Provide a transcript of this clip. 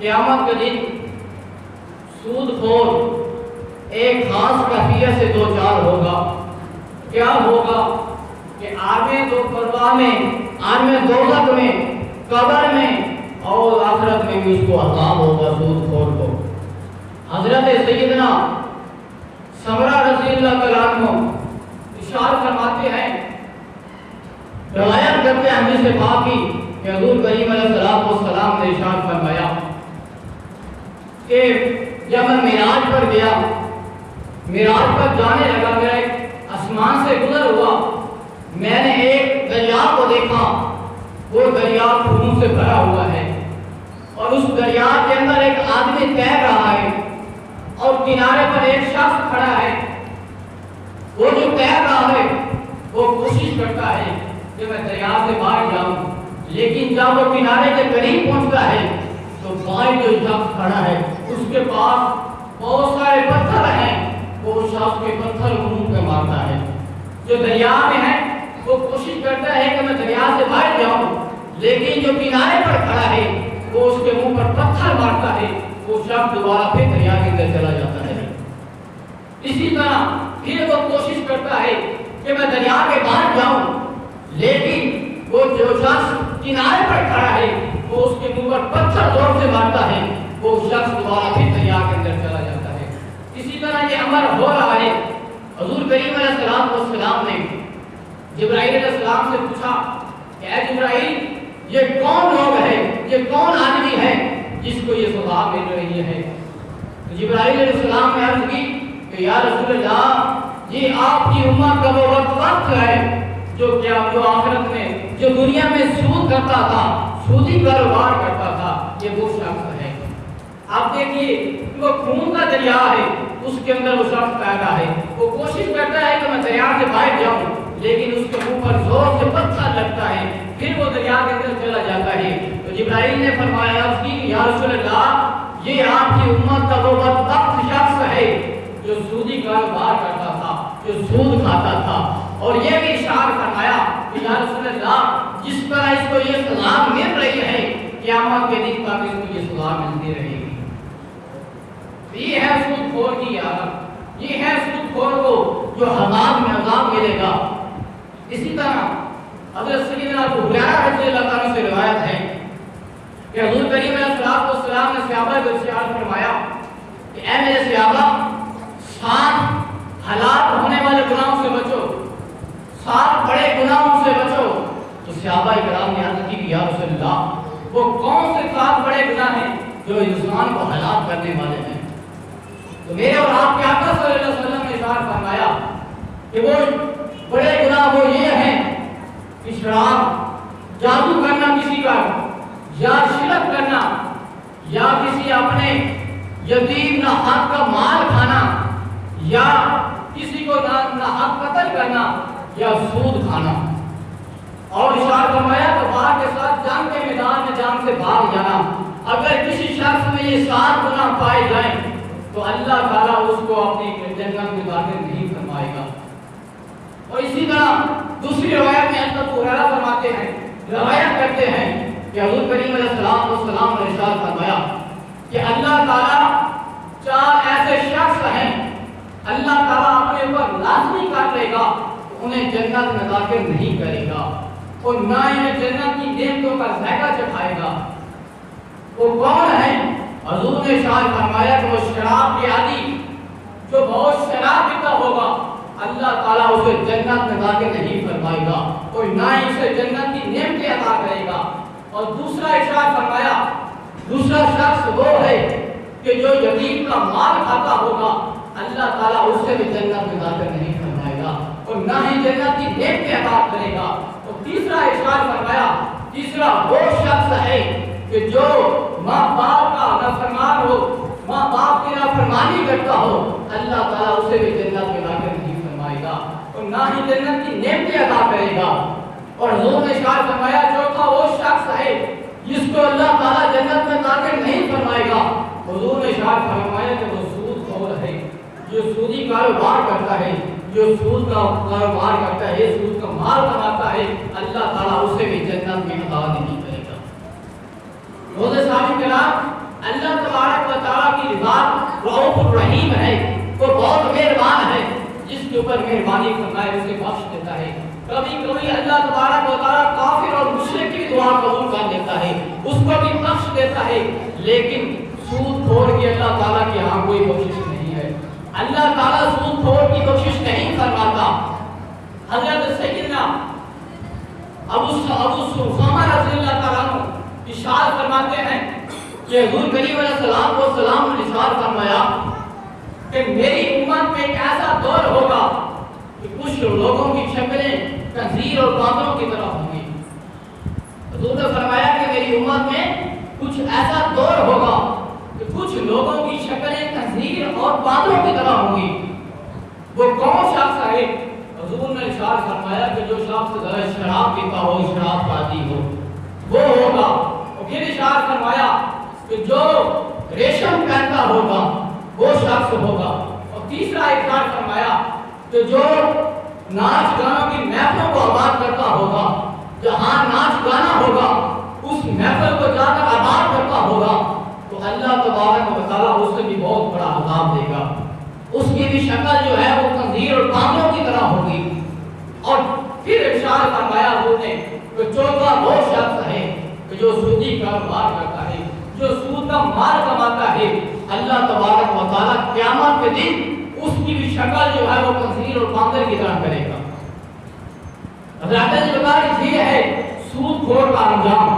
قیامت کے دن سود خور ایک خاص کیفیت سے دو چار ہوگا۔ کیا ہوگا کہ عالم دو پرواہ میں، عالم دوزخ میں، قبر میں اور آخرت میں بھی اس کو عذاب ہوگا سود خور کو۔ حضرت سیدنا سمرہ رضی اللہ تعالیٰ عنہ ارشاد فرماتے ہیں، روایت کرتے ہیں حدیث پاک کی کہ حضور کریم علیہ السلام نے ارشاد فرمایا کہ جب میں معراج پر گیا، معراج پر جانے لگا، میرا ایک آسمان سے گزر ہوا، میں نے ایک دریا کو دیکھا، وہ دریا خون سے بھرا ہوا ہے اور اس دریا کے اندر ایک آدمی تیر رہا ہے اور کنارے پر ایک شخص کھڑا ہے۔ وہ جو تیر رہا ہے وہ کوشش کرتا ہے کہ میں دریا سے باہر جاؤں، لیکن جب وہ کنارے کے قریب پہنچتا ہے تو باہر جو شخص کھڑا ہے اس کے پاس بہت سارے پتھر ہیں، وہ شخص کے پتھر منہ پہ مارتا ہے۔ جو دریا میں ہے وہ کوشش کرتا ہے کہ میں دریا سے باہر جاؤں، لیکن جو کنارے پر کھڑا ہے وہ اس کے منہ پر پتھر مارتا ہے، وہ شخص دوبارہ پھر دریا کے اندر چلا جاتا ہے۔ اسی طرح پھر وہ کوشش کرتا ہے کہ میں دریا کے باہر جاؤں، لیکن وہ جو شخص کنارے پر کھڑا ہے وہ اس کے منہ پر پتھر زور سے مارتا ہے، وہ شخص دوبارہ پھر دریا کے اندر چلا جاتا ہے۔ اسی طرح یہ عمل ہو رہا ہے۔ حضور کریم علیہ السلام نے جبرائیل علیہ السلام سے پوچھا کہ اے جبرائیل، یہ کون لوگ ہے، یہ کون آدمی ہے جس کو یہ سزا مل رہی ہے؟ جبرائیل علیہ السلام نے عرض کی کہ یا رسول اللہ، یہ آپ کی امت کا وہ وقت ہے جو آخرت میں، جو دنیا میں سود کرتا تھا، سودی کاروبار کرتا تھا، یہ وہ شخص ہے۔ آپ دیکھیے وہ خون کا دریا ہے، اس کے اندر وہ شخص پیدا ہے، وہ کوشش کرتا ہے کہ میں دریا سے باہر جاؤں، لیکن اس کے منہ پر زور سے پتھر لگتا ہے، پھر وہ دریا کے اندر چلا جاتا ہے۔ تو جبرائیل نے فرمایا اس کی یا رسول اللہ، یہ آپ کی امت کا وہ بدبخت شخص ہے جو سودی کاروبار کرتا تھا، جو سود کھاتا تھا، اور یہ بھی اشارہ فرمایا کہ یا رسول اللہ، جس طرح اس کو یہ سزا مل رہی ہے قیامت کے دن تک اس کو یہ سزا ملتی رہے گی۔ یہ ہے سود خور کی عادت، یہ ہے سود خور کو جو عذاب میں عذاب ملے گا۔ اسی طرح حضرت سیدنا ابو ہریرہ رضی اللہ عنہ سے روایت ہے کہ حضور کریم علیہ السلام نے صحابہ کو ارشاد فرمایا کہ اے میرے صحابہ، 7 ہلاک ہونے والے گناہوں سے بچو، 7 بڑے گناہوں سے بچو۔ تو صحابہ کرام نے عرض کی کہ یا رسول اللہ، وہ کون سے 7 بڑے گناہ ہیں جو انسان کو ہلاک کرنے والے ہیں؟ تو میرے اور آپ کے آقا صلی اللہ علیہ وسلم نے ارشاد فرمایا کہ وہ بڑے گناہ وہ یہ ہیں کہ شراب، جادو کرنا کسی کا، یا شرک کرنا، یا کسی اپنے یتیم ناحق کا مال کھانا، یا کسی کو ناحق قتل کرنا، یا سود کھانا۔ اور ارشاد فرمایا تو بار کے ساتھ جنگ کے میدان میں جان سے بھاگ جانا۔ اگر کسی شخص میں یہ 7 گناہ پائے جائیں تو اللہ تعالیٰ اس کو اپنی جنت میں داخل نہیں فرمائے گا۔ اور اسی طرح دوسری روایت میں حضرت ابو ہریرہ فرماتے ہیں، روایت کرتے ہیں کہ حضور کریم علیہ السلام نے ارشاد فرمایا کہ اللہ تعالیٰ 4 ایسے شخص ہیں اللہ تعالیٰ اپنے اوپر لازمی کر لے گا، انہیں جنت میں داخل نہیں کرے گا اور نہ انہیں جنت کی نعمتوں کا ذائقہ چکھائے گا۔ وہ کون ہے؟ حضور نے ارشاد فرمایا کہ وہ شراب کے عادی جو بہت شراب پیتا ہوگا، اللہ تعالیٰ اسے جنت میں داخل نہیں فرمائے گا اور نہ ہی اسے جنت کی نعمتیں عطا کرے گا۔ اور دوسرا ارشاد فرمایا، دوسرا شخص وہ ہے کہ جو یتیم کا مال کھاتا ہوگا، اللہ تعالیٰ اسے بھی جنت میں داخل نہیں فرمائے گا اور نہ ہی جنت کی نعمتیں عطا کرے گا۔ اور تیسرا ارشاد فرمایا، تیسرا وہ شخص ہے کہ جو ماں باپ کا نافرمان ہو، ماں باپ کی نافرمانی کرتا ہو، اللہ تعالیٰ اسے بھی جنت میں داخل نہیں فرمائے گا اور نہ ہی جنت کی نعمتیں عطا کرے گا۔ اور حضور نے ارشاد فرمایا، چوتھا وہ شخص ہے جس کو اللہ تعالیٰ جنت میں داخل نہیں فرمائے گا۔ حضور نے ارشاد فرمایا کہ وہ سود خور ہے، جو سودی کاروبار کرتا ہے، جو سود کا کاروبار کرتا ہے، سود کا مال کماتا ہے، اللہ تعالیٰ اسے بھی جنت میں عطا نہیں کرے گا۔ روزے صاحب کرام، کی ذات رؤوف الرحیم ہے، وہ بہت مہربان ہے، جس کے اوپر مہربانی فرمائے اسے بخش دیتا ہے۔ کبھی کبھی اللہ تبارک و تعالیٰ کافر اور مشرک کی دعا قبول کر لیتا ہے، اس کو بھی بخش دیتا ہے، لیکن سود خور کی اللہ تعالیٰ کی یہاں کوئی کوشش نہیں ہے۔ اللہ تعالیٰ سود خور کی کوشش نہیں فرماتا۔ حضرت سیدنا ابو سلمہ رضی اللہ تعالیٰ عنہ ارشاد فرماتے ہیں کہ حضور کریم علیہ السلام کو سلام نے ارشاد فرمایا کہ میری امت میں ایک ایسا دور ہوگا کہ کچھ لوگوں کی شکلیں خنزیر اور باندروں کی طرح ہوں گی۔ حضور نے فرمایا کہ میری امت میں کچھ ایسا دور ہوگا کہ کچھ لوگوں کی شکلیں خنزیر اور باندروں کی طرح ہوں گی۔ وہ کون شخص ہے؟ حضور نے ارشاد فرمایا کہ جو شخص شراب پیتا ہو، شراب بازی ہو، وہ ہوگا۔ اور پھر ارشاد فرمایا کہ جو ریشم پہنتا ہوگا وہ شخص ہوگا۔ اور تیسرا ارشاد فرمایا کہ جو ناچ گانوں کی محفلوں کو آباد کرتا ہوگا، جہاں ناچ گانا ہوگا اس محفل کو جا کر آباد کرتا ہوگا، تو اللہ تبارک و تعالیٰ اس سے بھی بہت بڑا عذاب دے گا۔ اس کی بھی شکل جو ہے وہ خنزیر اور باندروں کی طرح ہوگی۔ اور پھر ارشاد فرمایا حضور نے کہ چوتھا وہ شخص ہے کہ جو سودی کاروبار کرتا ہے، جو سود کا مال کماتا ہے، اللہ تبارک و تعالیٰ قیامت کے دن اس کی بھی شکل جو ہے وہ خنزیر اور باندر کی طرح کرے گا۔ حضرت یہ ہے سود خور کا انجام۔